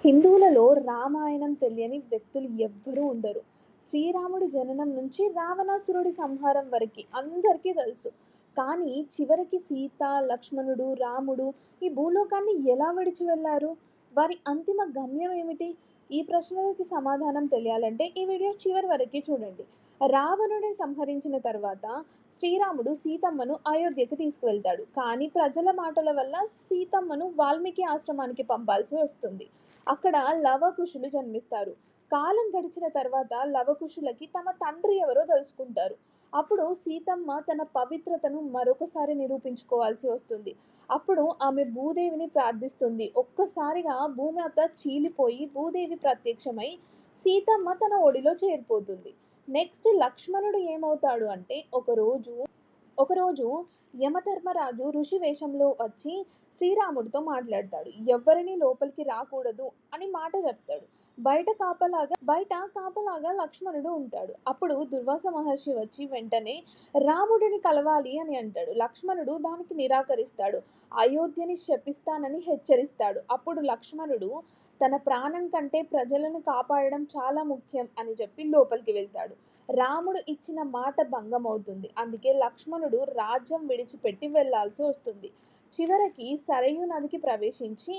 హిందువులలో రామాయణం తెలియని వ్యక్తులు ఎవ్వరూ ఉండరు. శ్రీరాముడి జననం నుంచి రావణాసురుడి సంహారం వరకి అందరికీ తెలుసు. కానీ చివరికి సీత, లక్ష్మణుడు, రాముడు ఈ భూలోకాన్ని ఎలా విడిచి వెళ్లారు? వారి అంతిమ గమ్యం ఏమిటి? ఈ ప్రశ్నలకి సమాధానం తెలియాలంటే ఈ వీడియో చివరి వరకి చూడండి. రావణుడిని సంహరించిన తర్వాత శ్రీరాముడు సీతమ్మను అయోధ్యకి తీసుకువెళ్తాడు. కానీ ప్రజల మాటల వల్ల సీతమ్మను వాల్మీకి ఆశ్రమానికి పంపాల్సి వస్తుంది. అక్కడ లవకుశులు జన్మిస్తారు. కాలం గడిచిన తర్వాత లవకుశులకి తమ తండ్రి ఎవరో తెలుసుకుంటారు. అప్పుడు సీతమ్మ తన పవిత్రతను మరొకసారి నిరూపించుకోవాల్సి వస్తుంది. అప్పుడు ఆమె భూదేవిని ప్రార్థిస్తుంది. ఒక్కసారిగా భూమాత చీలిపోయి భూదేవి ప్రత్యక్షమై సీతమ్మ తన ఒడిలో చేరిపోతుంది. నెక్స్ట్ లక్ష్మణుడు ఏమవుతాడు అంటే ఒకరోజు యమధర్మరాజు ఋషి వేషంలో వచ్చి శ్రీరాముడితో మాట్లాడతాడు. ఎవ్వరిని లోపలికి రాకూడదు అని మాట చెప్తాడు. బయట కాపలాగా లక్ష్మణుడు ఉంటాడు. అప్పుడు దుర్వాస మహర్షి వచ్చి వెంటనే రాముడిని కలవాలి అని అంటాడు. లక్ష్మణుడు దానికి నిరాకరిస్తాడు. అయోధ్యని శపిస్తానని హెచ్చరిస్తాడు. అప్పుడు లక్ష్మణుడు తన ప్రాణం కంటే ప్రజలను కాపాడడం చాలా ముఖ్యం అని చెప్పి లోపలికి వెళ్తాడు. రాముడు ఇచ్చిన మాట భంగమవుతుంది. అందుకే లక్ష్మణుడు రాజ్యం విడిచిపెట్టి వెళ్లాల్సి వస్తుంది. చివరికి సరయూ నదికి ప్రవేశించి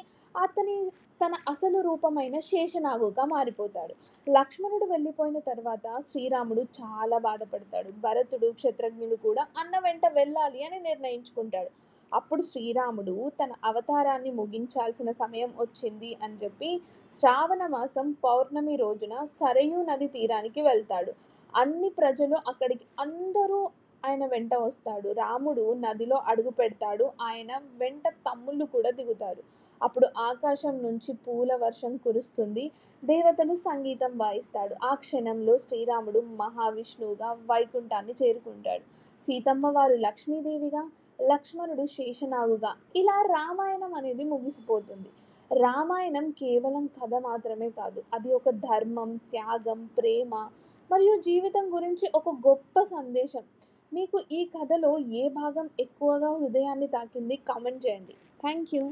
తన అసలు రూపమైన శేషనాగుగా మారిపోతాడు. లక్ష్మణుడు వెళ్ళిపోయిన తర్వాత శ్రీరాముడు చాలా బాధపడతాడు. భరతుడు, క్షత్రజ్ఞుడు కూడా అన్న వెంట వెళ్ళాలి అని నిర్ణయించుకుంటాడు. అప్పుడు శ్రీరాముడు తన అవతారాన్ని ముగించాల్సిన సమయం వచ్చింది అని చెప్పి శ్రావణ మాసం పౌర్ణమి రోజున సరయూ నది తీరానికి వెళ్తాడు. అన్ని ప్రజలు అక్కడికి అందరూ ఆయన వెంట వస్తాడు. రాముడు నదిలో అడుగు పెడతాడు. ఆయన వెంట తమ్ముళ్ళు కూడా దిగుతారు. అప్పుడు ఆకాశం నుంచి పూల వర్షం కురుస్తుంది. దేవతలు సంగీతం వాయిస్తాడు. ఆ క్షణంలో శ్రీరాముడు మహావిష్ణువుగా వైకుంఠాన్ని చేరుకుంటాడు. సీతమ్మ వారు లక్ష్మీదేవిగా, లక్ష్మణుడు శేషనాగుగా. ఇలా రామాయణం అనేది ముగిసిపోతుంది. రామాయణం కేవలం కథ మాత్రమే కాదు. అది ఒక ధర్మం, త్యాగం, ప్రేమ మరియు జీవితం గురించి ఒక గొప్ప సందేశం. మీకు ఈ కథలో ఏ భాగం ఎక్కువగా హృదయాన్ని తాకింది? కామెంట్ చేయండి. Thank you.